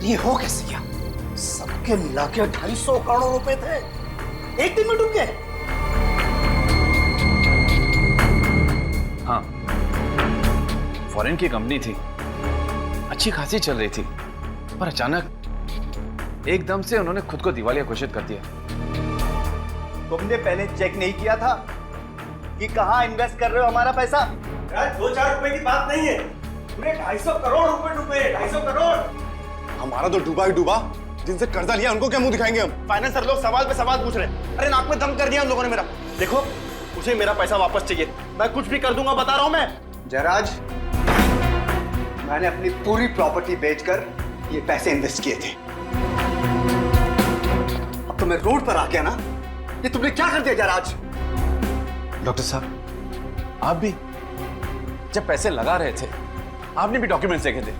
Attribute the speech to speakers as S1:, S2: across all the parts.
S1: ये हो कैसे गया? सबके मिला के 250 करोड़ रुपए थे, एक दिन में डूब गए।
S2: हाँ, फॉरेन की कंपनी थी, अच्छी खासी चल रही थी, पर अचानक एकदम से उन्होंने खुद को दिवालिया घोषित कर दिया।
S1: तुमने पहले चेक नहीं किया था कि कहां इन्वेस्ट कर रहे हो हमारा पैसा?
S3: यार 2-4 रुपए की बात नहीं है, पूरे 250 करोड़ रुपए डूबे, 250 करोड़।
S4: हमारा तो डूबा ही डूबा, जिनसे कर्जा लिया उनको क्या मुंह दिखाएंगे हम?
S3: फाइनेंसर लोग सवाल पे सवाल पूछ रहे हैं। अरे नाक में दम कर दिया उन लोगों ने मेरा। देखो, उसे मेरा पैसा वापस चाहिए, मैं कुछ भी कर दूंगा, बता रहा हूं मैं।
S1: जयराज, मैंने अपनी पूरी प्रॉपर्टी बेचकर ये पैसे इन्वेस्ट किए थे। अब तो मैं रोड पर आ गया ना, ये तुमने क्या कर दिया जयराज?
S2: डॉक्टर साहब, आप भी जब पैसे लगा रहे थे, आपने भी डॉक्यूमेंट्स देखे थे।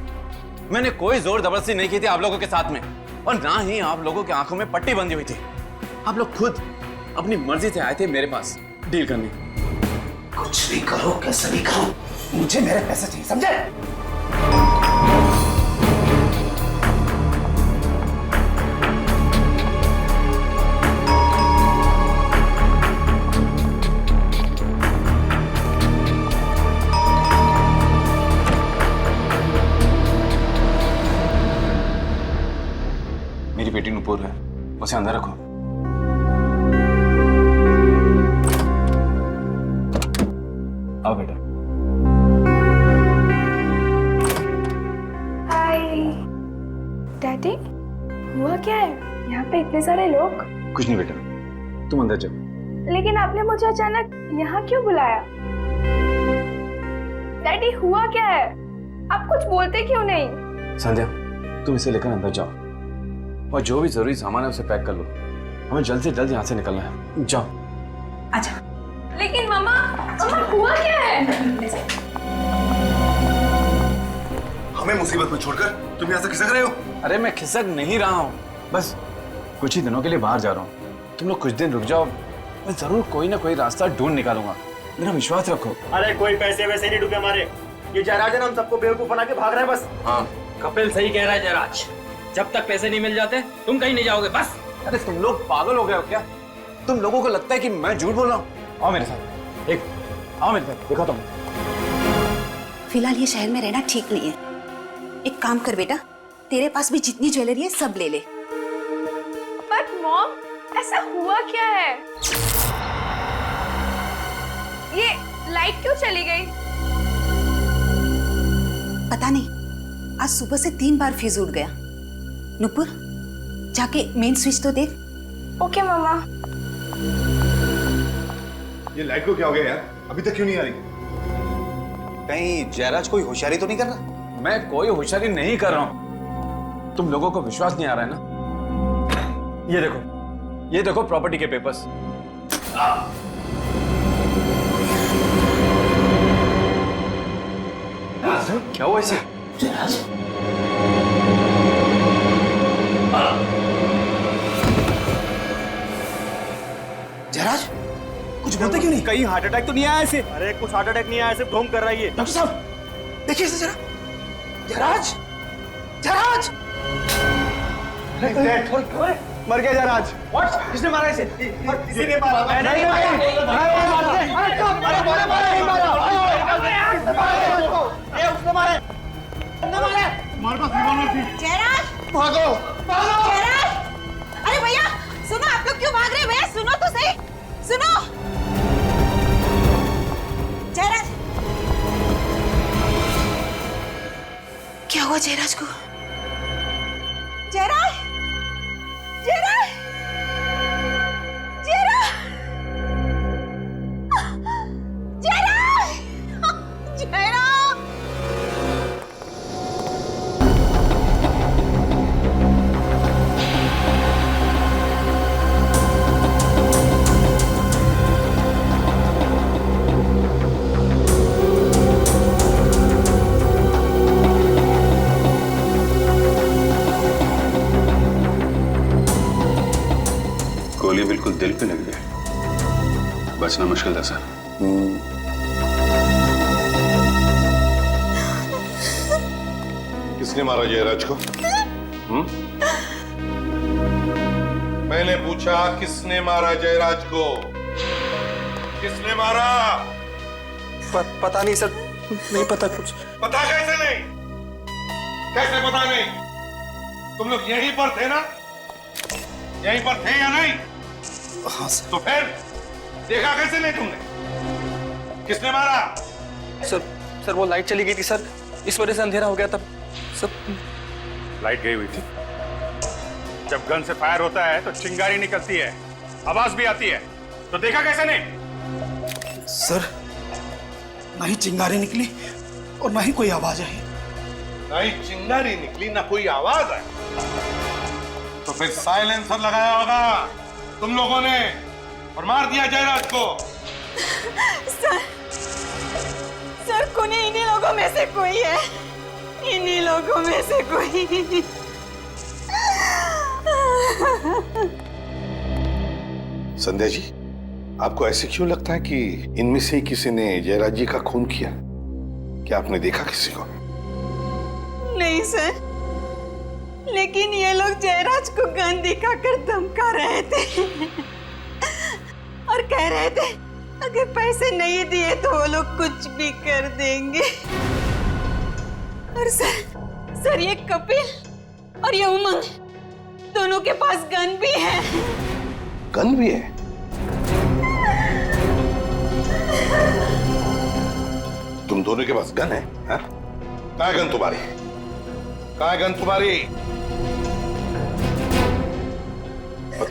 S2: मैंने कोई जोर जबरदस्ती नहीं की थी आप लोगों के साथ में, और ना ही आप लोगों की आंखों में पट्टी बंधी हुई थी। आप लोग खुद अपनी मर्जी से आए थे मेरे पास डील करने।
S1: कुछ भी करो, कैसे भी करो, मुझे मेरे पैसे चाहिए, समझे?
S2: मेरी बेटी नुपुर है, उसे अंदर रखो। आओ बेटा।
S5: हाय डैडी, हुआ क्या है यहाँ पे इतने सारे लोग?
S2: कुछ नहीं बेटा, तुम अंदर जाओ।
S5: लेकिन आपने मुझे अचानक यहाँ क्यों बुलाया? डैडी हुआ क्या है? आप कुछ बोलते क्यों नहीं?
S2: संध्या, तुम इसे लेकर अंदर जाओ और जो भी जरूरी सामान है उसे पैक कर लो। हमें जल्द से जल्द यहाँ से निकलना है, जाओ।
S5: अच्छा। लेकिन मम्मा, हुआ क्या है?
S4: हमें मुसीबत में छोड़कर तुम यहाँ से खिसक रहे हो?
S2: अरे मैं खिसक नहीं रहा हूँ, बस कुछ ही दिनों के लिए बाहर जा रहा हूँ। तुम लोग कुछ दिन रुक जाओ, मैं जरूर कोई ना कोई रास्ता ढूंढ निकालूंगा, मेरा विश्वास रखो।
S3: अरे कोई पैसे वैसे नहीं डूबे हमारे, ये जयराज है ना, हम सबको बेवकूफ बना के भाग रहे हैं बस।
S2: हाँ,
S6: कपिल सही कह रहा है जयराज, जब तक पैसे नहीं मिल जाते तुम कहीं नहीं जाओगे बस।
S2: अरे तुम लोग पागल हो गए हो क्या? तुम लोगों को लगता है कि मैं झूठ बोल रहा हूँ? आओ मेरे साथ, एक आओ मेरे साथ, दिखाता हूँ।
S7: फिलहाल ये शहर में रहना ठीक नहीं है। एक काम कर बेटा, तेरे पास भी जितनी ज्वेलरी है सब ले ले।
S5: बट मॉम, ऐसा हुआ क्या है? ये लाइट क्यों चली गई?
S7: पता नहीं, आज सुबह से 3 बार फ्यूज उड़ गया। नुपुर, जाके मेन स्विच तो देख।
S5: ओके मम्मा।
S4: ये लाइट को क्या हो गया यार? अभी तक क्यों नहीं आ रही?
S1: कहीं जयराज कोई होशियारी तो नहीं कर रहा?
S2: मैं कोई होशियारी नहीं कर रहा हूँ, तुम लोगों को विश्वास नहीं आ रहा है ना? ये देखो प्रॉपर्टी के पेपर्स। क्या हुआ इसे?
S1: जयराज, जयराज, कुछ बोलते क्यों नहीं?
S3: कहीं हार्ट अटैक तो नहीं आया इसे? अरे कुछ हार्ट अटैक नहीं आया, सिर्फ ढोंग कर रहा है ये।
S1: डॉक्टर साहब, देखिए इसे जरा। जयराज, जयराज,
S3: मर गया जयराज। व्हाट? किसने मारा इसे? किसी ने मारा? मैं नहीं मारा।
S7: जयराज,
S1: भागो, भागो।
S7: जयराज, अरे भैया सुनो, आप लोग क्यों भाग रहे हैं? भैया सुनो तो सही, सुनो। जयराज, क्या हुआ जयराज को? जयराज, जयराज, जयराज, जयराज, जयराज।
S8: गोली बिल्कुल दिल पे लग गई, बचना मुश्किल था सर।
S4: किसने मारा जयराज को?
S9: मैंने पूछा किसने मारा जयराज को? किसने मारा?
S3: पता नहीं सर, नहीं पता कुछ।
S9: पता कैसे नहीं? कैसे पता नहीं? तुम लोग यहीं पर थे ना? यहीं पर थे या नहीं?
S3: हाँ सर।
S9: तो फिर देखा कैसे नहीं तुमने? किसने मारा?
S3: सर वो लाइट चली गई थी सर, इस वजह से अंधेरा हो गया तब सब।
S9: लाइट गई हुई थी। जब गन से फायर होता है तो चिंगारी निकलती है, आवाज भी आती है, तो देखा कैसे नहीं?
S10: सर ना ही चिंगारी निकली और ना ही कोई आवाज आई।
S9: ना ही चिंगारी निकली ना कोई आवाज आई, तो फिर साइलेंसर लगाया होगा तुम लोगों ने और मार दिया जयराज को।
S7: सर कुनी इन्हीं लोगों में से कोई है, इन्हीं लोगों में से कोई।
S9: संध्या जी, आपको ऐसे क्यों लगता है कि इनमें से किसी ने जयराज जी का खून किया? क्या आपने देखा किसी को?
S7: नहीं सर, लेकिन ये लोग जयराज को गन दिखाकर धमका रहे थे और कह रहे थे अगर पैसे नहीं दिए तो वो लोग कुछ भी कर देंगे। और सर ये कपिल और ये उमंग दोनों के पास गन भी है।
S9: गन भी है? तुम दोनों के पास गन है? कहाँ है गन तुम्हारी? कहाँ है गन तुम्हारी? और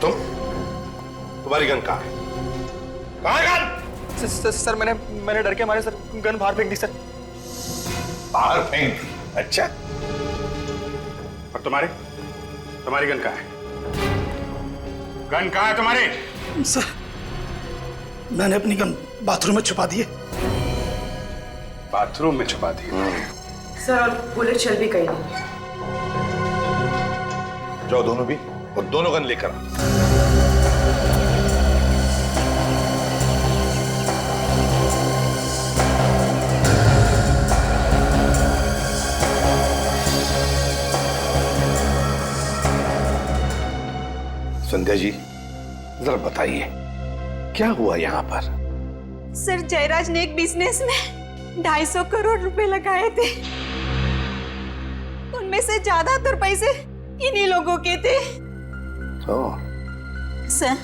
S9: तुम्हारी गन कहाँ है? कहाँ है गन?
S3: सर मैंने डर के मारे सर गन बाहर फेंक दी सर।
S9: बाहर फेंक दी? अच्छा। और तुम्हारी गन कहाँ है? गन कहाँ है तुम्हारी?
S10: सर मैंने अपनी गन बाथरूम में छुपा दी है।
S9: बाथरूम में छुपा दी?
S11: सर और बुलेट चल भी गई।
S9: जाओ दोनों भी, और दोनों गन लेकर आओ। संध्या जी जरा बताइए क्या हुआ यहाँ पर?
S7: सर जयराज ने एक बिजनेस में 250 करोड़ रुपए लगाए थे, उनमें से ज्यादातर पैसे इन्हीं लोगों के थे। सर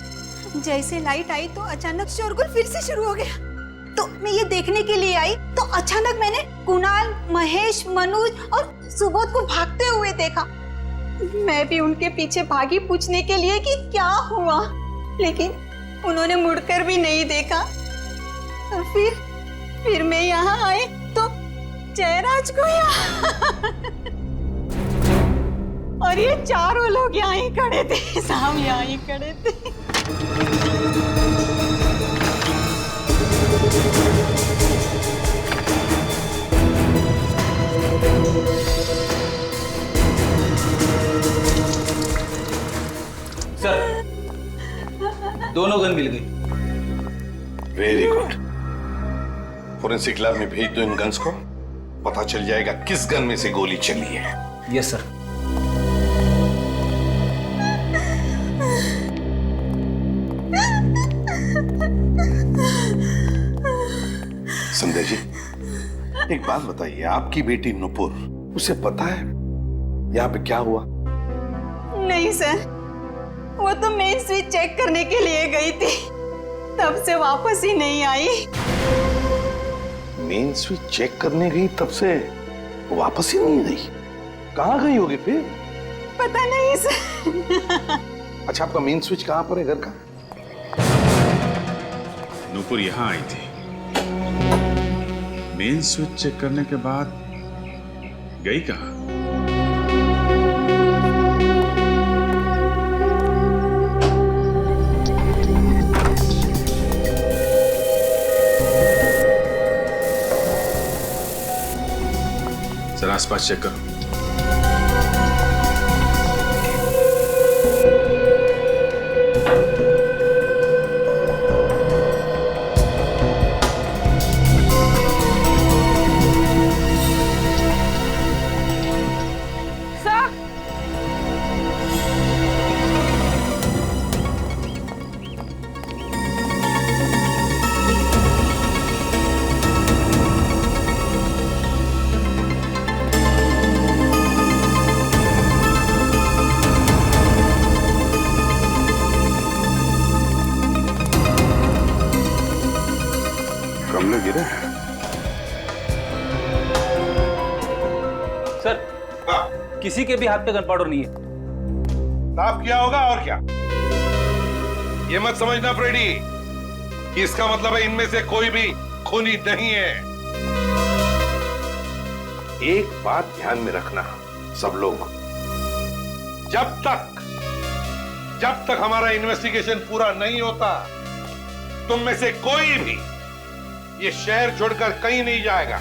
S7: जैसे लाइट आई तो अचानक शोरगुल फिर से शुरू हो गया, तो मैं ये देखने के लिए आई तो अचानक मैंने कुणाल, महेश, मनोज और सुबोध को भागते हुए देखा। मैं भी उनके पीछे भागी पूछने के लिए कि क्या हुआ, लेकिन उन्होंने मुड़कर भी नहीं देखा। और फिर मैं यहाँ आई तो जयराज को यहाँ और ये चारों लोग यहाँ ही खड़े थे, साहब यहाँ ही खड़े थे।
S6: सर दोनों गन मिल गई।
S9: Very good. फोरेंसिक लैब में भेज दो इन गन्स को, पता चल जाएगा किस गन में से गोली चली है।
S6: Yes sir.
S9: संध्या जी एक बात बताइए, आपकी बेटी नुपुर, उसे पता है यहाँ पे क्या हुआ?
S7: नहीं सर, वो तो मेन स्विच चेक करने के लिए गई थी, तब से वापस ही नहीं आई।
S9: मेन स्विच चेक करने गई तब से वापस ही नहीं गई? कहाँ गई होगी फिर?
S7: पता नहीं सर।
S9: अच्छा आपका मेन स्विच कहाँ पर है घर का?
S8: नूपुर यहाँ आई थी, मेन स्विच चेक करने के बाद गई कहाँ? सर आसपास चेक करो।
S6: किसी के भी हाथ पे गन पाउडर नहीं है।
S9: साफ किया होगा और क्या। ये मत समझना फ्रेडी कि इसका मतलब है इनमें से कोई भी खूनी नहीं है। एक बात ध्यान में रखना सब लोग, जब तक हमारा इन्वेस्टिगेशन पूरा नहीं होता, तुम में से कोई भी ये शहर छोड़कर कहीं नहीं जाएगा।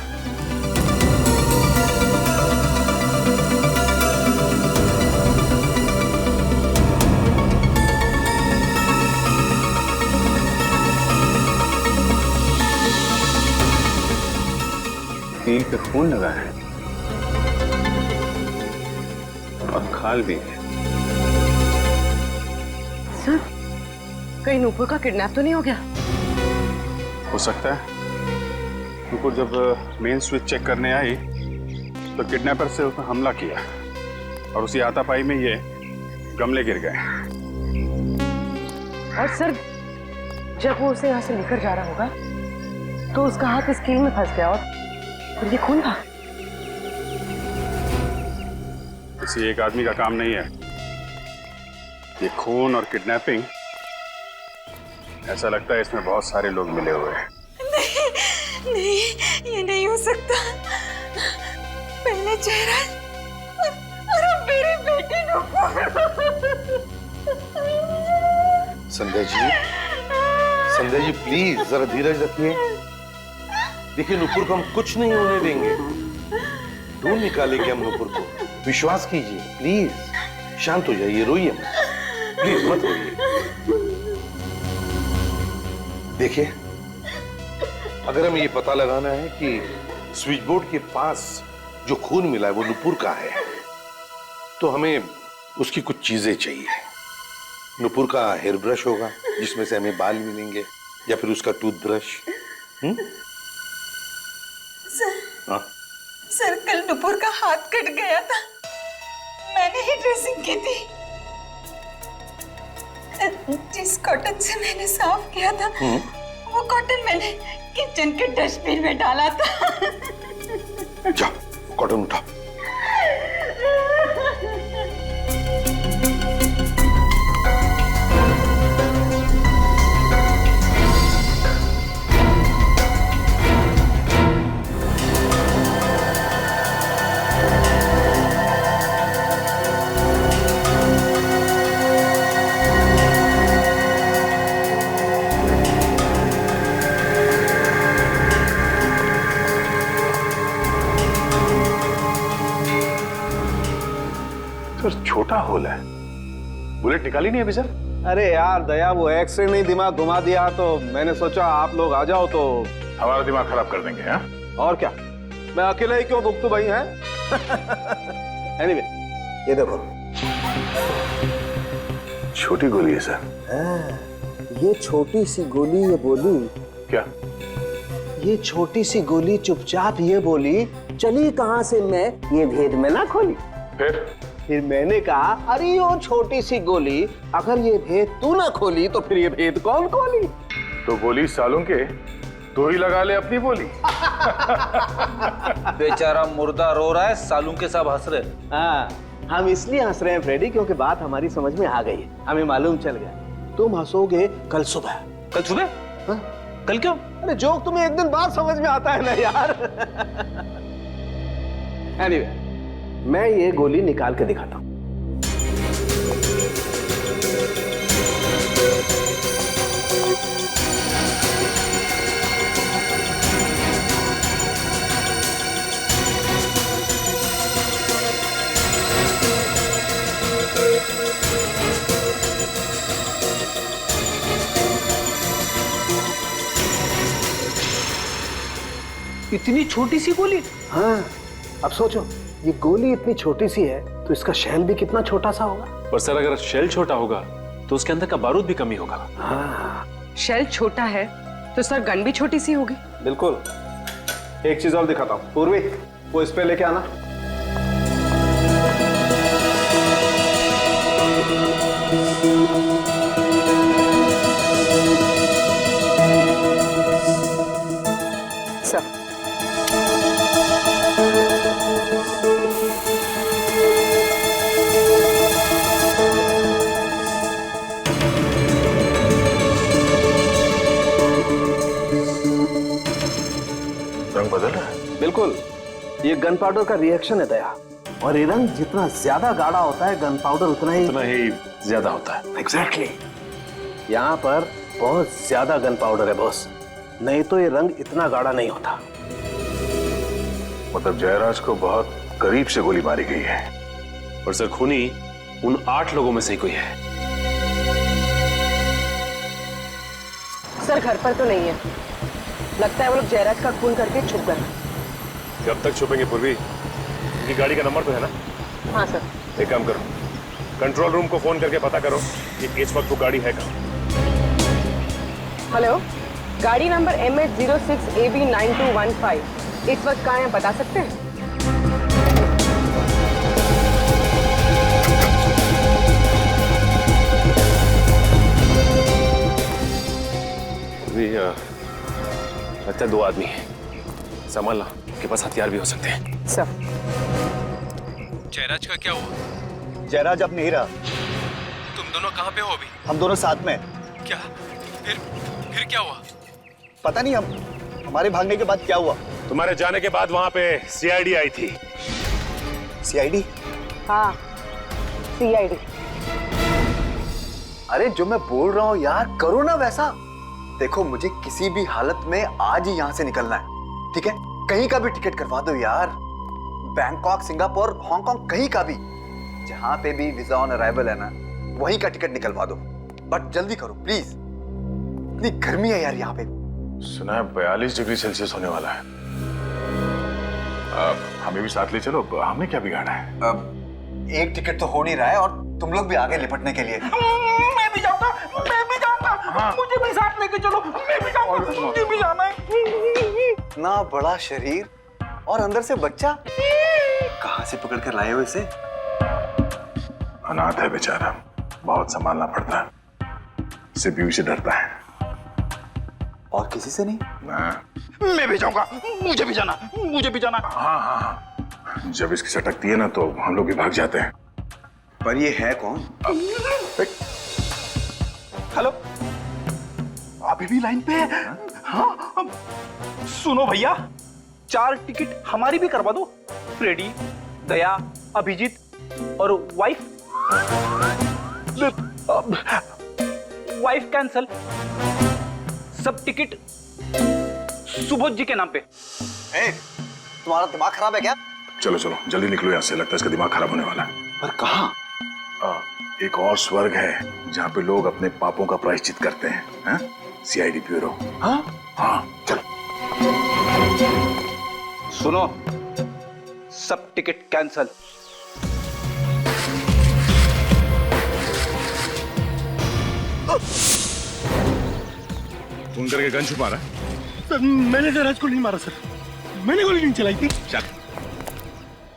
S8: कील पे खून लगा है और खाल भी है।
S11: सर, कहीं नूपुर का किडनैप तो नहीं हो गया?
S8: हो सकता है। नूपुर जब मेन स्विच चेक करने आई तो किडनैपर से उसने हमला किया और उसी हाथापाई में ये गमले गिर गए।
S11: और सर, जब वो उसे यहाँ से लेकर जा रहा होगा तो उसका हाथ इस कील में फंस गया और ये खून था।
S8: किसी एक आदमी का काम नहीं है ये खून और किडनैपिंग। ऐसा लगता है इसमें बहुत सारे लोग मिले हुए हैं।
S7: नहीं, ये नहीं हो सकता। पहले चेहरा और अब मेरी बेटी
S9: संध्या जी प्लीज जरा धीरज रखिए। देखिए नूपुर को हम कुछ नहीं होने देंगे, ढूंढ निकालेंगे हम नूपुर को। विश्वास कीजिए, प्लीज शांत हो जाइए, रोइए मत, प्लीज मत रोइए। देखिए अगर हमें ये पता लगाना है कि स्विच बोर्ड के पास जो खून मिला है वो नूपुर का है, तो हमें उसकी कुछ चीजें चाहिए। नूपुर का हेयर ब्रश होगा जिसमें से हमें बाल मिलेंगे, या फिर उसका टूथब्रश।
S7: सर, कल नूपुर का हाथ कट गया था, मैंने ही ड्रेसिंग की थी। जिस कॉटन से मैंने साफ किया था वो कॉटन मैंने किचन के डस्टबिन में डाला था।
S9: जाओ कॉटन उठाओ।
S8: छोटा होल है, बुलेट निकाली नहीं अभी सर?
S4: अरे यार दया, वो एक्सरे नहीं दिमाग घुमा दिया, तो मैंने सोचा आप लोग आ जाओ तो
S8: हमारा दिमाग खराब कर देंगे। हाँ
S4: और क्या, मैं अकेले ही क्यों भुगतू भाई हैं? एनीवे, ये देखो
S8: छोटी गोली है सर।
S12: ये छोटी सी गोली ये बोली
S8: क्या?
S12: ये छोटी सी गोली चुपचाप ये बोली, चली कहां से मैं ये भेद में ना खोली।
S4: फिर मैंने कहा अरे वो छोटी सी गोली, अगर ये भेद तू ना खोली तो फिर ये भेद कौन खोली?
S8: तो गोली सालों के तो ही लगा ले अपनी बोली।
S6: बेचारा मुर्दा रो रहा है, सालू के सब हंस रहे।
S4: हाँ, हम इसलिए हंस रहे हैं फ्रेडी क्योंकि बात हमारी समझ में आ गई है, हमें मालूम चल गया। तुम हंसोगे कल सुबह।
S6: कल सुबह?
S4: हाँ?
S6: कल क्यों?
S4: अरे जोक तुम्हें एक दिन बाद समझ में आता है ना यार। एनीवे, मैं ये गोली निकाल के दिखाता हूं।
S6: इतनी छोटी सी गोली?
S4: हाँ, अब सोचो ये गोली इतनी छोटी सी है तो इसका शेल भी कितना छोटा सा होगा।
S13: पर सर अगर शेल छोटा होगा तो उसके अंदर का बारूद भी कमी होगा।
S4: हाँ,
S11: शेल छोटा है तो सर गन भी छोटी सी होगी।
S4: बिल्कुल। एक चीज और दिखाता हूँ, पूर्वी वो इस पे लेके आना।
S11: सर
S4: ये गन पाउडर का रिएक्शन है दया, और ये रंग जितना ज्यादा गाढ़ा होता है गन पाउडर उतना ही
S13: ज्यादा होता है।
S4: एग्जैक्टली। यहाँ पर बहुत ज्यादा गन पाउडर है बॉस, नहीं तो ये रंग इतना गाढ़ा नहीं होता।
S9: मतलब जयराज को बहुत करीब से गोली मारी गई है।
S13: और सर खूनी उन 8 लोगों में से ही कोई है।
S11: सर घर पर तो नहीं है, लगता है वो लोग जयराज का खून करके छुप गए।
S9: कब तक छुपेंगे पूर्वी? इनकी गाड़ी का नंबर तो है ना?
S11: हाँ सर।
S9: एक काम करो, कंट्रोल रूम को फोन करके पता करो कि इस वक्त वो गाड़ी है कहाँ।
S11: हेलो, गाड़ी नंबर MH06AB9215 इस वक्त कहाँ है बता सकते हैं?
S13: लगता है 2 आदमी हैं, संभालना, उनके पास हथियार भी हो सकते हैं।
S11: सर
S13: जयराज का क्या हुआ?
S3: जयराज अब नहीं रहा।
S13: तुम दोनों कहाँ पे हो अभी?
S3: हम दोनों साथ में।
S13: क्या? फिर क्या हुआ?
S3: पता नहीं, हमारे भागने के बाद क्या हुआ।
S9: तुम्हारे जाने के बाद वहां पे सीआईडी आई थी।
S3: सीआईडी?
S11: हाँ, सीआईडी।
S1: अरे जो मैं बोल रहा हूँ यार, करो ना वैसा। देखो मुझे किसी भी हालत में आज ही यहाँ से निकलना है, ठीक है? कहीं का भी टिकट करवा दो यार, बैंकॉक, सिंगापुर, हांगकांग, कहीं का भी, जहां पे भी वीजा ऑन अराइवल है ना, वहीं का टिकट निकलवा दो। बट जल्दी करो प्लीज, इतनी गर्मी है यार यहाँ पे।
S9: सुना है 42 डिग्री सेल्सियस होने वाला है। हमें भी साथ ले चलो, हमने क्या बिगाड़ा है?
S1: एक टिकट तो हो नहीं रहा है और तुम लोग भी आगे लिपटने के लिए।
S10: मैं भी जाऊंगा, मैं भी जाऊंगा। हाँ। मुझे भी साथ लेके चलो, मैं भी जाऊंगा, मुझे भी जाना है।
S1: इतना बड़ा शरीर और अंदर से बच्चा, कहाँ से पकड़ कर लाए हो इसे?
S9: अनाथ है बेचारा, बहुत संभालना पड़ता है, इसे बीवी से डरता है।
S1: और किसी से नहीं?
S10: मैं भी जाऊंगा, मुझे भी जाना, मुझे भी जाना।
S9: हाँ हाँ हाँ, जब इसकी सटकती है ना तो हम लोग भी भाग जाते हैं।
S1: पर ये है कौन?
S10: हेलो, अभी भी लाइन पे है? हाँ, सुनो भैया, 4 टिकट हमारी भी करवा दो। फ्रेडी, दया, अभिजीत और वाइफ। वाइफ कैंसल, सब टिकट सुबोध जी के नाम पे।
S1: तुम्हारा दिमाग खराब है क्या?
S9: चलो चलो जल्दी निकलो यहाँ से, लगता है इसका दिमाग खराब होने वाला है।
S1: पर कहाँ?
S9: एक और स्वर्ग है जहाँ पे लोग अपने पापों का प्रायश्चित करते हैं। CID bureau.
S1: हाँ
S9: हाँ चलो।
S10: सुनो, सब टिकट कैंसल।
S9: फोन करके गन छुपा रहा है?
S3: सर मैंने जयराज को नहीं मारा सर, मैंने गोली नहीं चलाई थी।
S9: चल,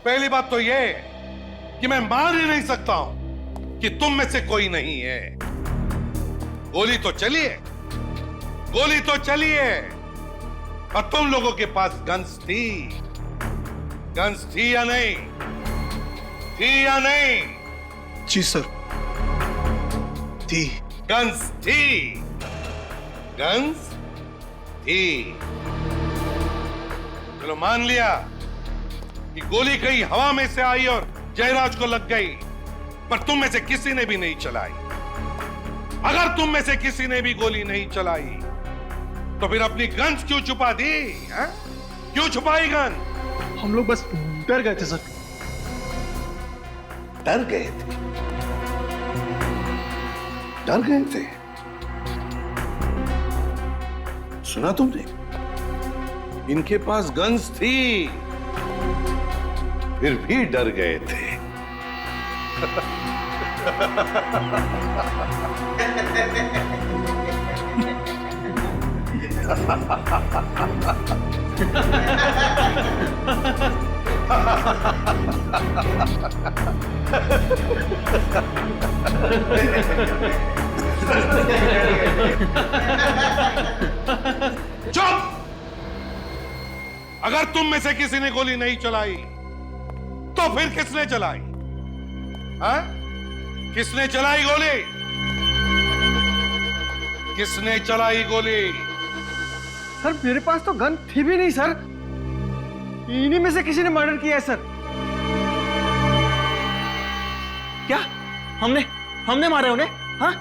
S14: पहली बात तो यह कि मैं मान ही नहीं सकता हूं कि तुम में से कोई नहीं है। गोली तो चली है, गोली तो चली है, और तुम लोगों के पास गन्स थी। गन्स थी या नहीं? थी या नहीं?
S10: जी सर, थी।
S14: गन्स थी, गन्स थी। चलो मान लिया कि गोली कहीं हवा में से आई और जयराज को लग गई, पर तुम में से किसी ने भी नहीं चलाई। अगर तुम में से किसी ने भी गोली नहीं चलाई तो फिर अपनी गन्स क्यों छुपा दी? क्यों छुपाई गन?
S3: हम लोग बस डर गए थे सर।
S9: डर गए थे? डर गए थे? सुना तुमने?
S14: इनके पास गन्स थी, फिर भी डर गए थे। चुप! अगर तुम में से किसी ने गोली नहीं चलाई तो फिर किसने चलाई? हाँ? किसने चलाई गोली? किसने चलाई गोली?
S3: सर मेरे पास तो गन थी भी नहीं सर। इन्हीं में से किसी ने मर्डर किया है सर। क्या हमने मारा उन्हें? हाँ,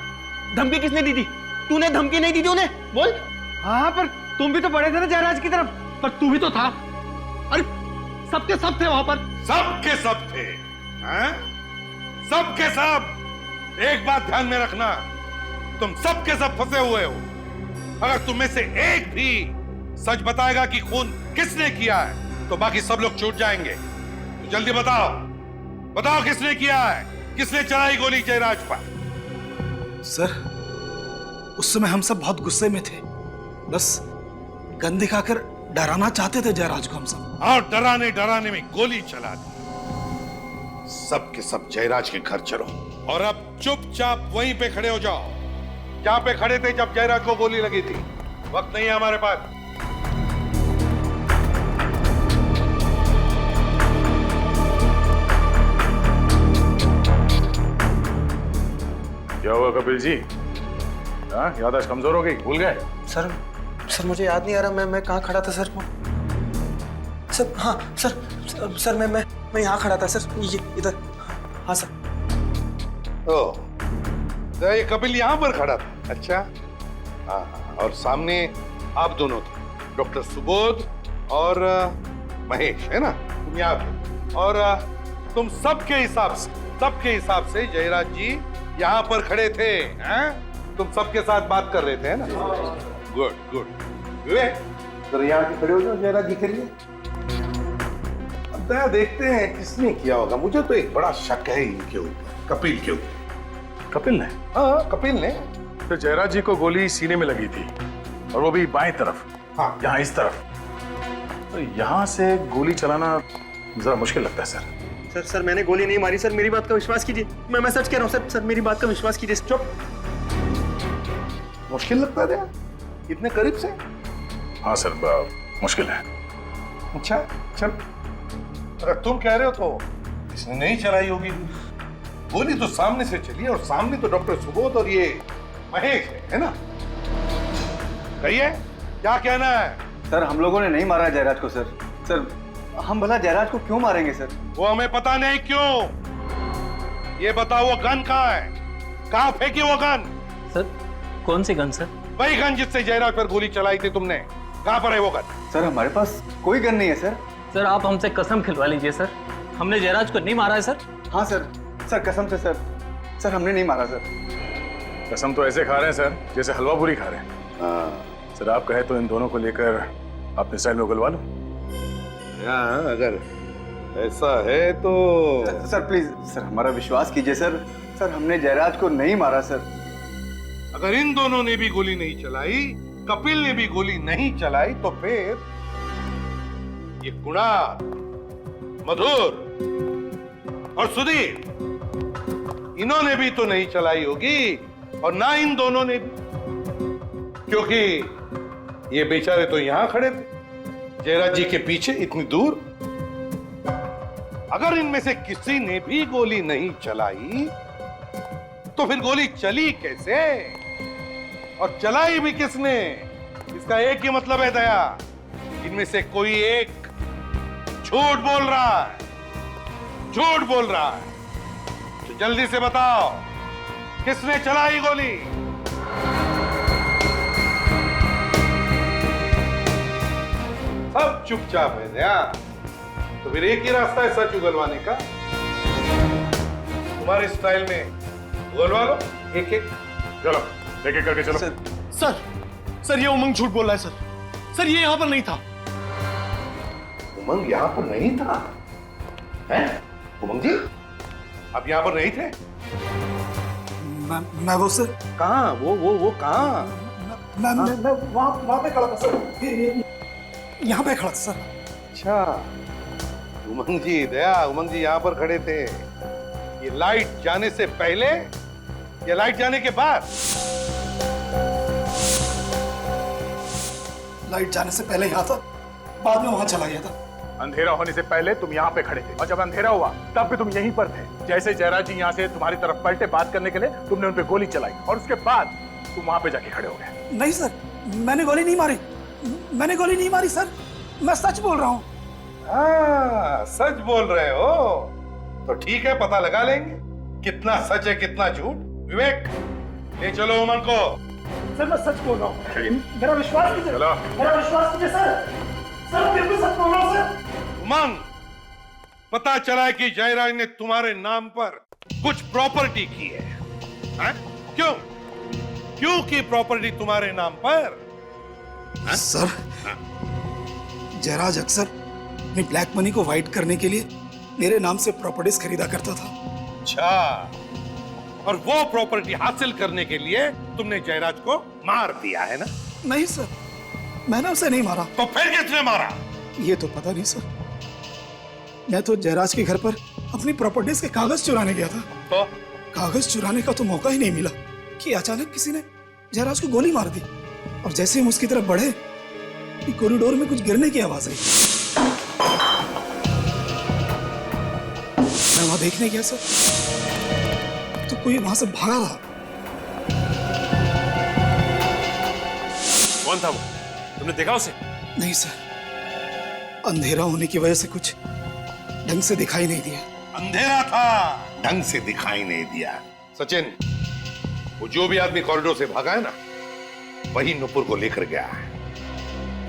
S3: धमकी किसने दी थी? तूने धमकी नहीं दी थी उन्हें? बोल। हाँ, पर तुम भी तो पड़े थे ना जयराज की तरफ। पर तू भी तो था। अरे सबके सब थे वहां पर।
S14: सबके सब थे, हैं? सबके सब। एक बात ध्यान में रखना, तुम सबके सब फंसे हुए हो। अगर तुम में से एक भी सच बताएगा कि खून किसने किया है तो बाकी सब लोग छूट जाएंगे। तो जल्दी बताओ किसने किया है? किसने चलाई गोली जयराज पर?
S10: सर, उस समय हम सब बहुत गुस्से में थे, बस गन दिखाकर डराना चाहते थे जयराज को हम सब।
S14: और डराने में गोली चला दी। सबके सब जयराज के घर चलो और अब चुपचाप वहीं पे खड़े हो जाओ जहां पे खड़े थे जब जयराज को गोली लगी थी। वक्त नहीं है हमारे पास।
S8: क्या हुआ कपिल जी? हाँ, याददाश्त कमजोर हो गई, भूल गए?
S3: सर मुझे याद नहीं आ रहा मैं कहाँ खड़ा था सर। सर हाँ सर मैं यहाँ खड़ा था सर, ये इधर। हाँ सर।
S14: ओ, तो ये कपिल यहाँ पर खड़ा था? अच्छा। हाँ, और सामने आप दोनों थे, डॉक्टर सुबोध और महेश, है ना? तुम यहाँ पे। और तुम सबके हिसाब से जयराज जी यहाँ पर खड़े थे, हैं? तुम सबके साथ बात कर रहे थे, है ना? गुड।
S9: तो यहाँ के खड़े हो जाओ जयराज जी के लिए। अब देखते हैं किसने किया होगा। मुझे तो एक बड़ा शक है इनके ऊपर, कपिल के ऊपर।
S8: कपिल ने?
S9: हाँ, कपिल ने।
S8: तो जयराज जी को गोली सीने में लगी थी और वो भी बाएं तरफ।
S9: हाँ,
S8: यहाँ इस तरफ। तो यहाँ से गोली चलाना जरा मुश्किल लगता है सर।
S3: सर मैंने गोली नहीं मारी सर, मेरी बात का विश्वास कीजिए। मैं सच कह रहा हूँ सर, मेरी बात का विश्वास कीजिए।
S9: चुप। मुश्किल लगता है इतने करीब से?
S8: हाँ सर, मुश्किल है।
S9: अच्छा चल, अगर तुम कह रहे हो तो इसने नहीं चलाई होगी गोली। तो सामने से चली है और सामने तो डॉक्टर सुबोध और ये महेश है ना?
S14: कहिए, क्या कहना है?
S1: सर, हम लोगों ने नहीं मारा जयराज को सर। सर, हम भला जयराज को क्यों मारेंगे सर?
S14: वो हमें पता नहीं क्यों। ये बताओ वो गन कहाँ है? कहाँ फेंकी वो गन?
S6: सर, कौन सी गन सर?
S14: वही गन जिससे जयराज पर गोली चलाई थी तुमने। कहाँ पर है वो गन?
S1: सर, हमारे पास कोई गन नहीं है सर।
S6: सर, आप हमसे कसम खिलवा लीजिए सर, हमने जयराज को नहीं मारा है सर।
S1: हाँ सर, कसम से सर हमने नहीं मारा सर।
S8: कसम तो ऐसे खा रहे हैं सर जैसे हलवा पूरी खा रहे हैं।
S9: हाँ
S8: सर, आप कहे तो इन दोनों को लेकर अपने स्टाइल में उगलवा लो।
S9: अगर ऐसा है तो
S1: सर प्लीज सर, हमारा विश्वास कीजिए सर। सर, हमने जयराज को नहीं मारा सर।
S14: अगर इन दोनों ने भी गोली नहीं चलाई, कपिल ने भी गोली नहीं चलाई, तो फिर ये कुणाल, मधुर और सुधीर, इन्होंने भी तो नहीं चलाई होगी। और ना इन दोनों ने भी, क्योंकि ये बेचारे तो यहां खड़े थे जयराज जी के पीछे इतनी दूर। अगर इनमें से किसी ने भी गोली नहीं चलाई तो फिर गोली चली कैसे और चलाई भी किसने? इसका एक ही मतलब है दया, इनमें से कोई एक झूठ बोल रहा है। तो जल्दी से बताओ, किसने चलाई गोली? सब चुपचाप है दया। तो फिर एक ही रास्ता है सच उगलवाने का। तुम्हारे स्टाइल में उगलवा लो एक एक।
S8: चलो एक-एक करके चलो।
S3: सर ये उमंग झूठ बोल रहा है सर ये यहाँ पर नहीं था।
S9: उमंग यहाँ पर नहीं था? हैं? उमंग जी
S14: आप यहाँ पर नहीं थे?
S10: मैं वो सर
S9: कहाँ? वो कहाँ?
S10: मैं वहाँ पे खड़ा था सर, यहाँ पे खड़ा था सर।
S14: अच्छा, उमंग जी, दया, उमंग जी यहाँ पर खड़े थे। ये लाइट जाने से पहले या लाइट जाने के बाद?
S10: लाइट जाने से पहले यहाँ था, बाद में वहाँ चला गया था।
S8: अंधेरा होने से पहले तुम यहाँ पे खड़े थे और जब अंधेरा हुआ तब भी तुम यहीं पर थे। जैसे जयराज जी यहाँ से तुम्हारी तरफ पलटे बात करने के लिए, तुमने उन पे गोली चलाई और उसके बाद तुम वहाँ पे जाके खड़े हो गए।
S10: नहीं सर, मैंने गोली नहीं मारी सर, मैं सच बोल रहा हूँ।
S14: हाँ, सच बोल रहे हो तो ठीक है, पता लगा लेंगे कितना सच है कितना झूठ। विवेक, ले चलो उमंग को।
S10: सर मैं सच बोल रहा हूँ, मेरा विश्वास कीजिए, मेरा विश्वास कीजिए सर, सर बिल्कुल सच बोल रहा हूँ सर।
S14: उमंग, पता चला है कि जयराज ने तुम्हारे नाम पर कुछ प्रॉपर्टी की है, हैं? क्यों क्यों की प्रॉपर्टी तुम्हारे नाम पर?
S15: सर, जयराज अक्सर अपनी ब्लैक मनी को वाइट करने के लिए मेरे नाम से प्रॉपर्टीज खरीदा करता था।
S14: अच्छा, और वो प्रॉपर्टी हासिल करने के लिए तुमने जयराज को मार दिया है ना?
S15: नहीं सर, मैंने उसे नहीं मारा।
S14: तो फिर किसने मारा?
S15: ये तो पता नहीं सर, मैं तो जयराज के घर पर अपनी प्रॉपर्टीज के कागज चुराने गया था।
S14: तो
S15: कागज चुराने का तो मौका ही नहीं मिला कि अचानक किसी ने जयराज को गोली मार दी, और जैसे हम उसकी तरफ बढ़े कि कॉरिडोर में कुछ गिरने की आवाज आई। मैं वहां देखने गया सर, तो कोई वहां से भागा था।
S13: कौन था वो? तुमने देखा उसे?
S15: नहीं सर, अंधेरा होने की वजह से कुछ ढंग से दिखाई नहीं दिया।
S14: अंधेरा था, ढंग से दिखाई नहीं दिया। सचिन, वो जो भी आदमी कॉरिडोर से भागा है ना, वही नुपुर को लेकर गया है।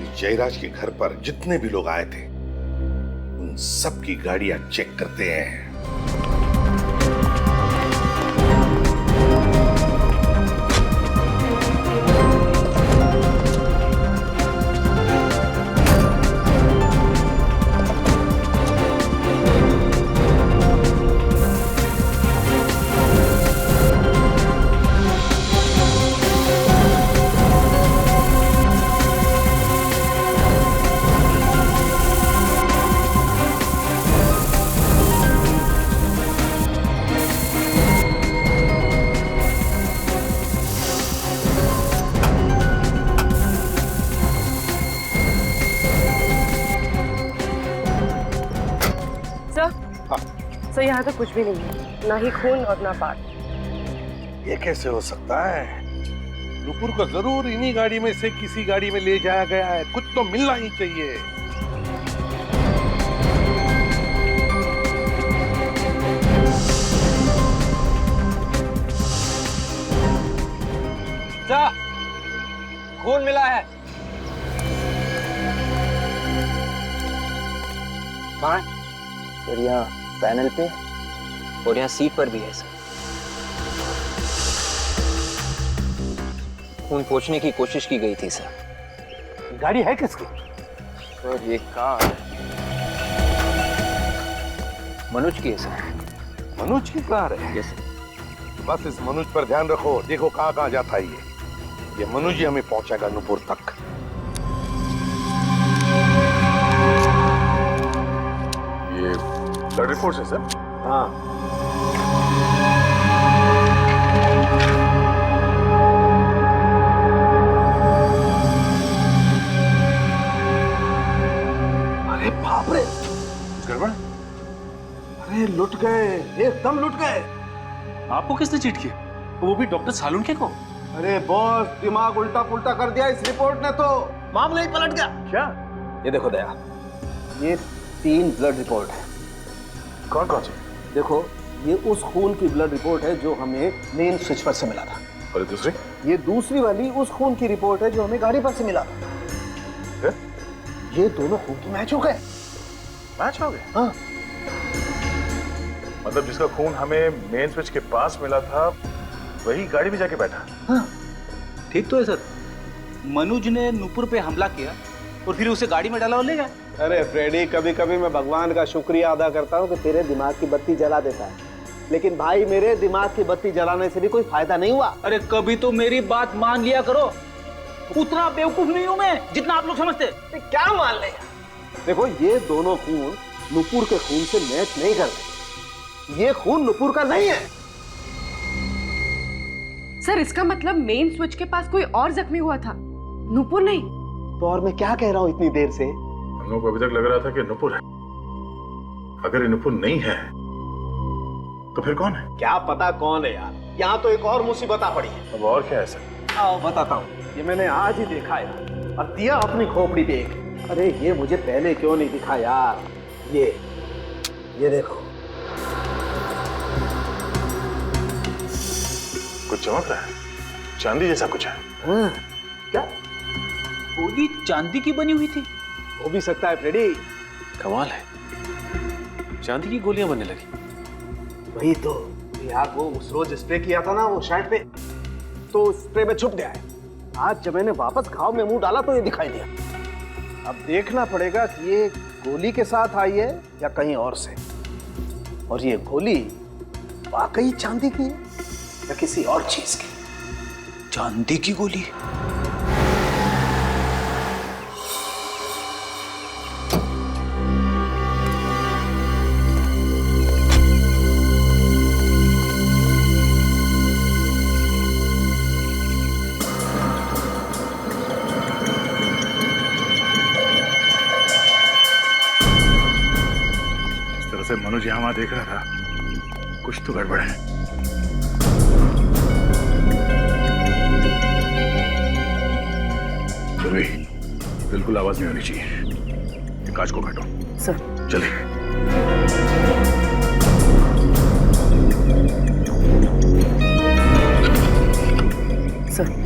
S14: इस जयराज के घर पर जितने भी लोग आए थे, उन सब की गाड़ियां चेक करते हैं।
S11: सर यहाँ तो कुछ भी नहीं है, ना ही खून और ना पाट।
S14: ये कैसे हो सकता है? नुपुर को जरूर इन्हीं गाड़ी में से किसी गाड़ी में ले जाया गया है, कुछ तो मिलना ही चाहिए।
S3: जा, खून मिला है।
S12: कहाँ? सर यहाँ पैनल पे और यहाँ सीट पर भी है सर। खून पोंछने की कोशिश की गई थी सर।
S10: गाड़ी है किसकी?
S12: सर ये कार मनोज की है सर।
S14: मनोज की कार है?
S12: Yes sir.
S14: बस इस मनोज पर ध्यान रखो, देखो कहाँ कहाँ जाता है ये मनोज ही हमें पहुंचाएगा नुपुर तक।
S8: ये ब्लड रिपोर्ट है सर?
S12: हाँ।
S4: अरे बाप रे,
S8: गड़बड़?
S4: अरे लुट गए, एकदम लुट गए।
S3: आपको किसने चीट किया? वो भी डॉक्टर सालुंके को?
S4: अरे बॉस, दिमाग उल्टा पुल्टा कर दिया इस रिपोर्ट ने, तो मामला ही पलट गया।
S3: क्या?
S12: ये देखो दया, ये 3 ब्लड रिपोर्ट है।
S8: कौन कौन सी?
S4: देखो, ये उस खून की ब्लड रिपोर्ट है जो हमें मेन स्विच पर से मिला था,
S8: और दूसरी?
S4: ये दूसरी वाली उस खून की रिपोर्ट है जो हमें गाड़ी पर से मिला था। ये दोनों खून की मैच हो गए।
S8: मैच हो गए?
S4: हाँ।
S8: मतलब जिसका खून हमें मेन स्विच के पास मिला था, वही गाड़ी में जाके बैठा।
S4: हाँ।
S3: ठीक तो है सर। मनोज ने नुपुर पे हमला किया और फिर उसे गाड़ी में डाला और ले गया।
S4: अरे फ्रेडी, कभी कभी मैं भगवान का शुक्रिया अदा करता हूँ कि तेरे दिमाग की बत्ती जला देता है, लेकिन भाई मेरे दिमाग की बत्ती जलाने से भी कोई फायदा नहीं हुआ।
S3: अरे कभी तो मेरी बात मान लिया करो, उतना बेवकूफ नहीं हूं मैं जितना आप लोग समझते।
S4: क्या मान ले? देखो, ये दोनों खून नुपुर के खून से मैच नहीं करते। ये खून नुपुर का नहीं है।
S11: सर इसका मतलब मेन स्विच के पास कोई और जख्मी हुआ था, नुपुर नहीं।
S4: तो और मैं क्या कह रहा हूँ इतनी देर से?
S8: हम लोगों को अभी तक लग रहा था कि नुपुर है। अगर ये नुपुर नहीं है तो फिर कौन है?
S4: क्या पता कौन है यार। यहाँ तो एक और मुसीबत आ पड़ी है।
S8: अब और क्या है सर?
S4: आओ बताता हूँ। ये मैंने आज ही देखा है और दिया अपनी खोपड़ी पे एक। अरे ये मुझे पहले क्यों नहीं दिखा यार? ये देखो।
S8: कुछ चमक रहा है, चांदी जैसा कुछ है।
S4: हाँ, क्या
S10: गोली चांदी की बनी हुई थी?
S4: हो भी सकता है फ्रेडी।
S13: कमाल है, चांदी की गोलियां बनने लगी।
S4: वही तो यार, वो उस रोज स्प्रे किया था ना वो शर्ट पे, तो स्प्रे में छुप गया है। आज जब मैंने वापस घाव में मुंह डाला तो ये दिखाई दिया। अब देखना पड़ेगा कि ये गोली के साथ आई है या कहीं और से, और ये गोली वाकई चांदी की है या किसी और चीज की।
S10: चांदी की गोली?
S8: से मनोज यहाँ वहां देख रहा था, कुछ तो गड़बड़ है। बिल्कुल आवाज नहीं होनी चाहिए। कांच को काटो।
S11: सर।
S8: चलिए।
S11: सर।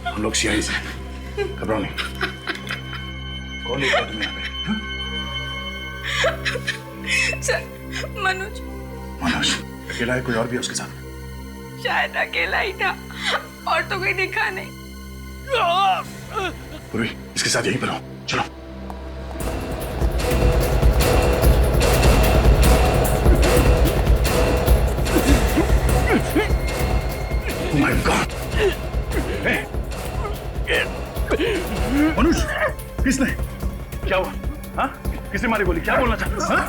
S8: हम लोग सीआई से, घबराओ नहीं। कौन लेकर तुम्हें यहाँ पे?
S5: सर, मनोज।
S8: मनोज अकेला है, कोई और भी है उसके साथ?
S5: शायद अकेला ही था, और तो कोई दिखा नहीं।
S8: पूर्वी, इसके साथ यहीं पर हो, चलो। Oh my God! Hey! मनुष्य, किसने? क्या हुआ? हाँ? किसने मारी गोली? क्या बोलना चाहते हो? हाँ?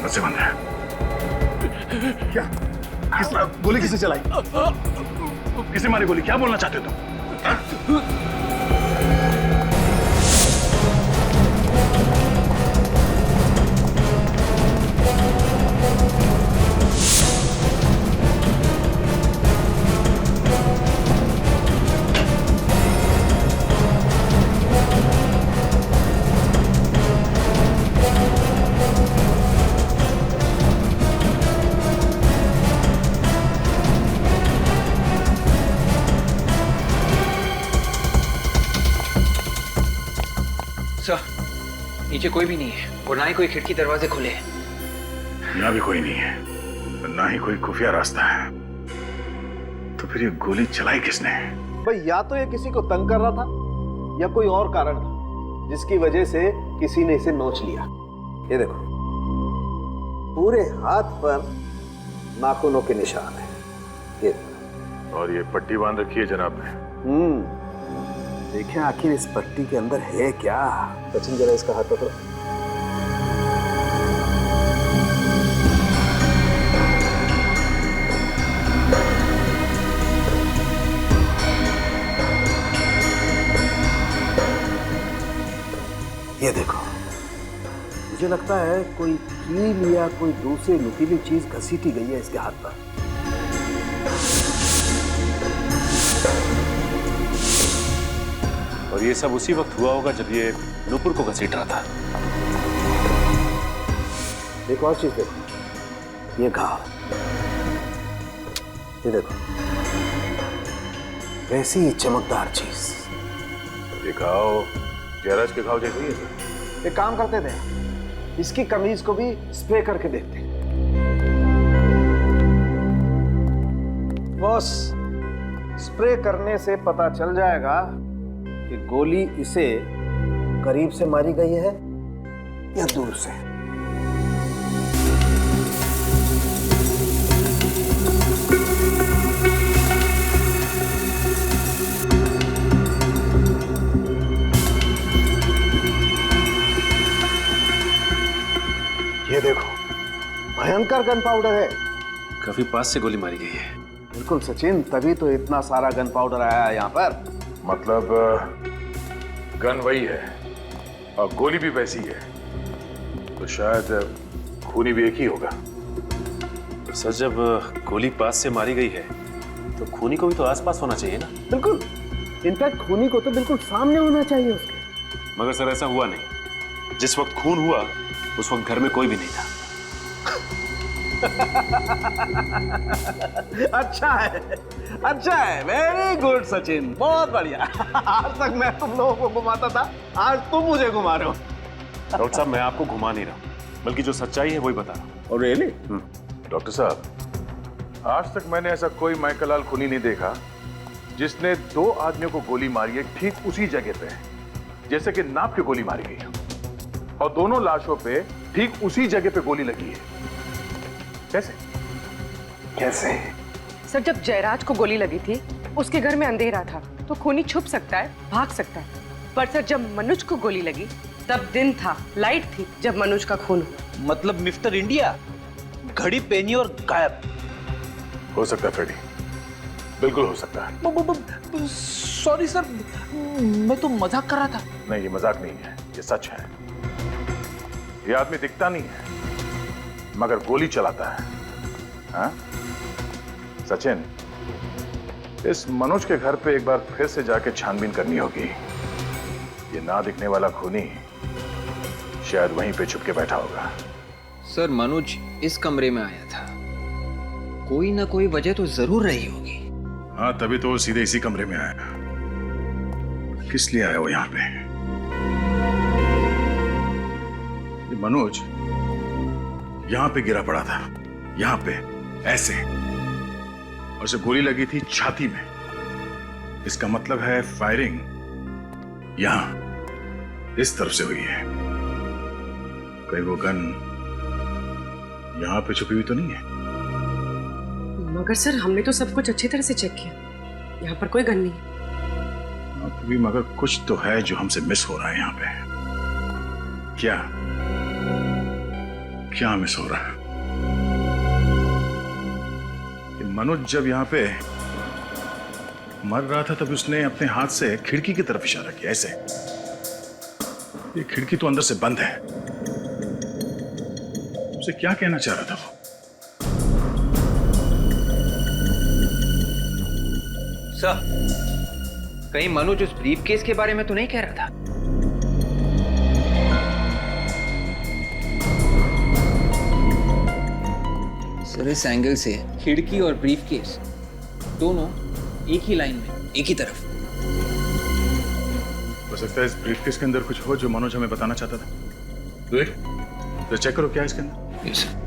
S8: नसें बंद है। क्या? गोली किसने चलाई? किसने मारी गोली? क्या बोलना चाहते हो तुम?
S6: सर, नीचे कोई भी नहीं है और ना ही कोई खिड़की दरवाजे खुले हैं।
S8: यहाँ भी कोई नहीं है, ना ही कोई खुफिया रास्ता है। तो फिर ये गोली चलाई किसने?
S4: भाई या तो ये किसी को तंग कर रहा था या कोई और कारण था जिसकी वजह से किसी ने इसे नोच लिया। ये देखो, पूरे हाथ पर नाखूनों के निशान है। ये
S8: और ये पट्टी बांध रखी है जनाब ने।
S4: देखें आखिर इस पट्टी के अंदर है क्या। सचिन जरा इसका हाथ पकड़ो। ये देखो, मुझे लगता है कोई कील या कोई दूसरी नुकीली चीज घसीटी गई है इसके हाथ पर।
S13: और ये सब उसी वक्त हुआ होगा जब ये नुपुर को घसीट रहा था।
S12: एक और चीज देखो, ये घाव, ये देखो, वैसी ही चमकदार चीज।
S9: ये घाव जयराज के घाव जैसे ही है।
S12: एक काम करते थे, इसकी कमीज को भी स्प्रे करके देखते। बॉस, स्प्रे करने से पता चल जाएगा कि गोली इसे करीब से मारी गई है या दूर से। ये देखो, भयंकर गन पाउडर है।
S13: काफी पास से गोली मारी गई है।
S12: बिल्कुल सचिन, तभी तो इतना सारा गन पाउडर आया है यहाँ पर।
S9: मतलब गन वही है और गोली भी वैसी है, तो शायद खूनी भी एक ही होगा।
S13: सर, जब गोली पास से मारी गई है तो खूनी को भी तो आसपास होना चाहिए ना?
S12: बिल्कुल, इनफैक्ट खूनी को तो बिल्कुल सामने होना चाहिए उसके।
S13: मगर सर ऐसा हुआ नहीं। जिस वक्त खून हुआ उस वक्त घर में कोई भी नहीं था।
S12: अच्छा है, अच्छा है, वेरी गुड सचिन, बहुत बढ़िया। आज तक मैं तुम लोगों को घुमाता था, आज तुम मुझे घुमा रहे हो।
S13: डॉक्टर साहब, मैं आपको घुमा नहीं रहा हूं, बल्कि जो सच्चाई है वही बता रहा हूं।
S12: और रियली?
S9: डॉक्टर साहब, आज तक मैंने ऐसा कोई माइकल खूनी नहीं देखा जिसने 2 आदमियों को गोली मारी है ठीक उसी जगह पे, जैसे कि नाप की गोली मारी गई है, और दोनों लाशों पे ठीक उसी जगह पे गोली लगी है। कैसे?
S12: कैसे?
S11: सर, जब जयराज को गोली लगी थी उसके घर में अंधेरा था, तो खूनी छुप सकता है, भाग सकता है। पर सर, जब मनोज को गोली लगी तब दिन था, लाइट थी जब मनोज का खून हुआ।
S10: मतलब मिस्टर इंडिया घड़ी पहनी और गायब।
S9: हो सकता है फ्रेडी, बिल्कुल हो सकता है।
S10: सॉरी सर, मैं तो मजाक कर रहा था।
S9: नहीं, ये मजाक नहीं है, ये सच है। ये आदमी दिखता नहीं है मगर गोली चलाता है। हाँ? सचिन, इस मनोज के घर पे एक बार फिर से जाके छानबीन करनी होगी। ये ना दिखने वाला खूनी शायद वहीं पे छुप के बैठा होगा।
S6: सर, मनोज इस कमरे में आया था, कोई ना कोई वजह तो जरूर रही होगी।
S8: हाँ, तभी तो वो सीधे इसी कमरे में आया। किस लिए आया वो यहाँ पे? ये मनोज यहां पे गिरा पड़ा था, यहां पे ऐसे, और उसे गोली लगी थी छाती में। इसका मतलब है फायरिंग यहां इस तरफ से हुई है। कहीं वो गन यहां पे छुपी हुई तो नहीं है?
S11: मगर सर, हमने तो सब कुछ अच्छी तरह से चेक किया, यहाँ पर कोई गन नहीं है।
S8: तो भी मगर कुछ तो है जो हमसे मिस हो रहा है यहाँ पे। क्या क्या मिस हो रहा है? कि मनोज जब यहाँ पे मर रहा था तब उसने अपने हाथ से खिड़की की तरफ इशारा किया, ऐसे। ये खिड़की तो अंदर से बंद है। उसे क्या कहना चाह रहा था वो?
S6: सर, कहीं मनोज उस ब्रीफकेस के बारे में तो नहीं कह रहा था? सर, इस एंगल से खिड़की और ब्रीफकेस दोनों एक ही लाइन में, एक ही तरफ।
S8: हो सकता है इस ब्रीफकेस के अंदर कुछ हो जो मनोज हमें बताना चाहता था। तो चेक करो क्या है इसके अंदर।
S6: Yes sir.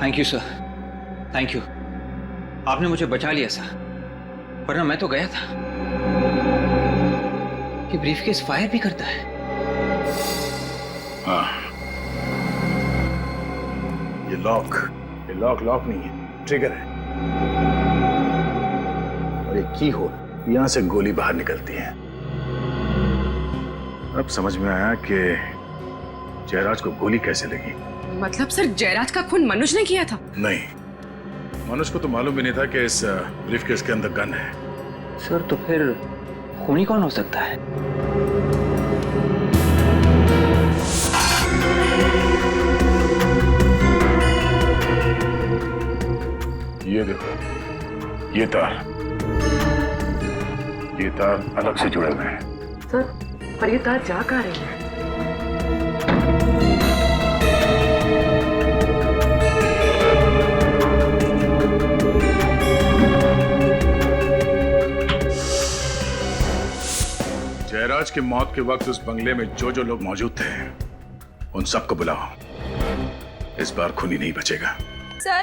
S6: Thank you sir, thank you. आपने मुझे बचा लिया सर, वरना मैं तो गया था। कि ब्रीफकेस फायर भी करता है?
S8: हाँ, ये लॉक नहीं है, ट्रिगर है। और ये की होल, यहां से गोली बाहर निकलती है। अब समझ में आया कि जयराज को गोली कैसे लगी।
S11: मतलब सर, जयराज का खून मनोज ने किया था?
S8: नहीं, मनुष्य को तो मालूम भी नहीं था कि इस ब्रीफकेस के अंदर गन है।
S6: सर तो फिर खूनी कौन हो सकता है?
S8: ये देखो, ये तार अलग से जुड़े हुए हैं।
S11: सर पर ये तार जा कहाँ रही है?
S8: जयराज की मौत के वक्त उस बंगले में जो जो लोग मौजूद थे उन सबको बुलाओ। इस बार खूनी नहीं बचेगा।
S5: सर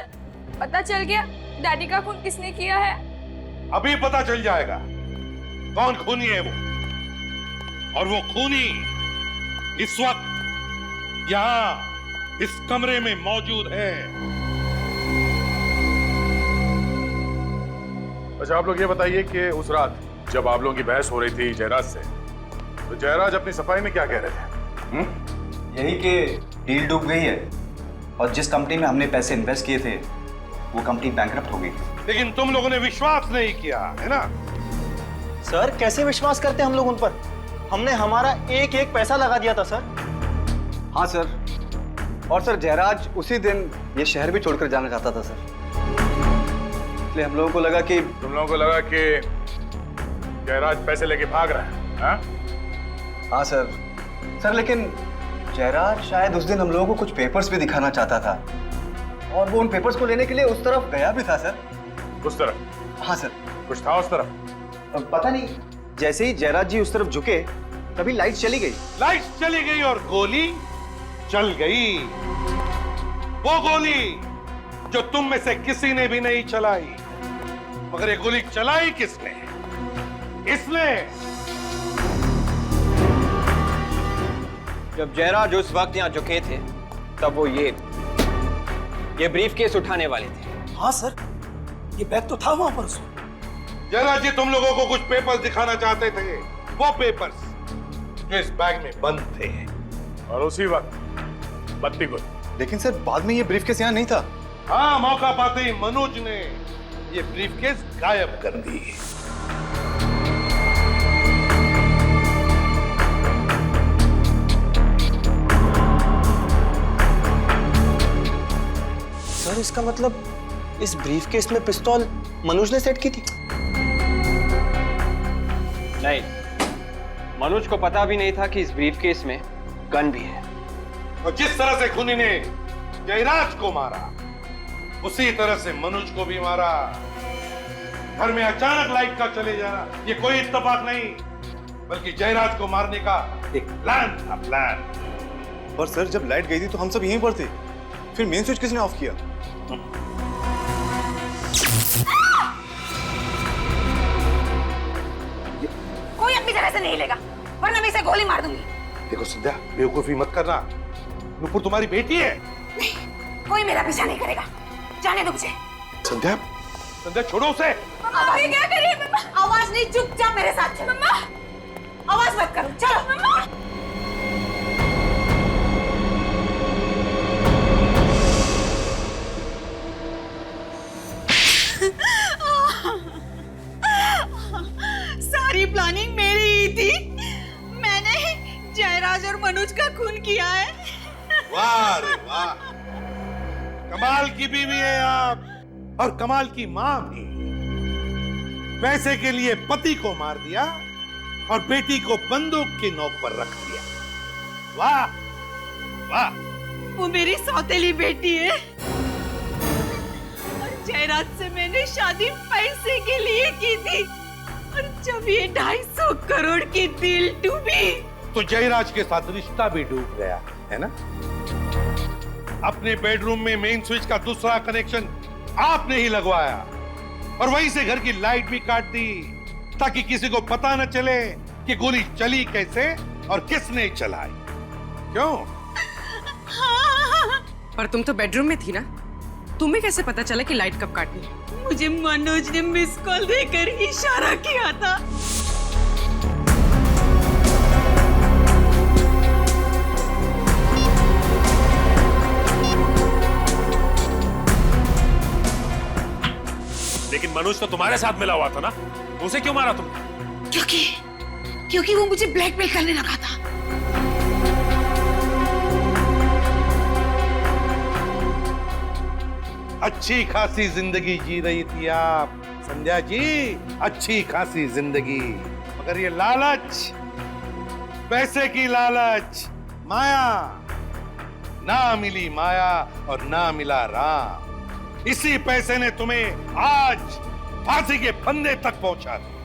S5: पता चल गया डैडी का खून किसने किया है?
S14: अभी पता चल जाएगा कौन खूनी है वो, और वो खूनी इस वक्त यहाँ इस कमरे में मौजूद है।
S8: अच्छा, आप लोग ये बताइए कि उस रात जब आप लोगों की बहस हो रही थी जयराज से, तो जयराज अपनी सफाई में क्या कह रहे थे?
S1: यही कि डील डूब गई है और जिस कंपनी में हमने पैसे इन्वेस्ट किए थे वो कंपनी बैंकरप्ट हो गई।
S14: लेकिन तुम लोगों ने विश्वास नहीं किया है ना?
S3: सर कैसे विश्वास करते हम लोग उन पर? हमने हमारा एक एक पैसा लगा दिया था सर।
S1: हाँ सर, और सर जयराज उसी दिन ये शहर भी छोड़कर जाना चाहता था सर, इसलिए हम लोगों को लगा कि
S8: तुम लोगों को लगा कि जयराज पैसे लेके भाग रहा है। हाँ?
S1: हाँ सर। सर लेकिन जयराज शायद उस दिन हम लोगों को कुछ पेपर्स भी दिखाना चाहता था और वो उन पेपर्स को लेने के लिए उस तरफ गया भी था सर।
S8: उस तरफ?
S1: हाँ सर।
S8: कुछ था उस तरफ?
S3: पता नहीं, जैसे ही जयराज जी उस तरफ झुके तभी लाइट चली गई।
S14: लाइट चली गई और गोली चल गई। वो गोली जो तुम में से किसी ने भी नहीं चलाई, मगर ये गोली चलाई किसने? इसने।
S3: जब जयराज उस वक्त यहाँ झुके थे तब वो ये ब्रीफकेस उठाने वाले थे।
S15: हाँ सर, ये बैग तो था वहां पर उसमें।
S14: जयराज जी तुम लोगों को कुछ पेपर्स दिखाना चाहते थे, वो पेपर्स जो इस बैग में बंद थे।
S8: और उसी वक्त बत्ती गुल।
S1: लेकिन सर बाद में ये ब्रीफकेस यहाँ नहीं था।
S14: हाँ, मौका पाते ही मनोज ने ये ब्रीफकेस गायब कर दी।
S3: सर इसका मतलब इस ब्रीफकेस में पिस्तौल मनोज ने सेट की थी?
S6: नहीं, मनोज को पता भी नहीं था कि इस ब्रीफकेस में गन भी है।
S14: और जिस तरह से खूनी ने जयराज को मारा उसी तरह से मनोज को भी मारा। घर में अचानक लाइट का चले जाना ये कोई इत्तेफाक नहीं, बल्कि जयराज को मारने का एक प्लान था। प्लान।
S1: पर सर जब लाइट गई थी तो हम सब यहीं पर थे, फिर मेन स्विच किसने ऑफ किया?
S7: कोई अपनी जगह से नहीं लेगा वरना मैं इसे गोली मार दूंगी।
S14: देखो संध्या, बेवकूफी मत करना। नुपुर तुम्हारी बेटी है।
S7: नहीं, कोई मेरा पीछा नहीं करेगा, जाने दो मुझे।
S14: संध्या, संध्या छोड़ो उसे।
S7: मम्मा ये क्या कर रही है? मम्मा आवाज नहीं, चुपचाप मेरे साथ चलो। मम्मा आवाज मत करो, चलो। मम्मा सारी प्लानिंग मेरी ही थी। मैंने जयराज और मनोज का खून किया है।
S14: वाह रे वाह, कमाल की बीवी है आप और कमाल की मां भी। पैसे के लिए पति को मार दिया और बेटी को बंदूक की नोक पर रख दिया। वाह वाह।
S7: वो मेरी सौतेली बेटी है और जयराज से मैंने शादी पैसे के लिए की थी, और जब ये 250 करोड़ की डील डूबी
S14: तो जयराज के साथ रिश्ता भी डूब गया है ना? अपने बेडरूम में मेन स्विच का दूसरा कनेक्शन आपने ही लगवाया और वहीं से घर की लाइट भी काट दी ताकि किसी को पता न चले कि गोली चली कैसे और किसने चलाई। क्यों?
S11: पर तुम तो बेडरूम में थी ना, तुम्हें कैसे पता चला कि लाइट कब काटनी है?
S7: मुझे मनोज ने मिस कॉल देकर इशारा किया था।
S13: मनोज तो तुम्हारे साथ मिला हुआ था ना, उसे क्यों मारा तुमने?
S7: क्योंकि वो मुझे ब्लैकमेल करने लगा था।
S14: अच्छी खासी जिंदगी जी रही थी आप संध्या जी, अच्छी खासी जिंदगी, मगर ये लालच, पैसे की लालच, माया, ना मिली माया और ना मिला राम। इसी पैसे ने तुम्हें आज फांसी के फंदे तक पहुंचा दिया।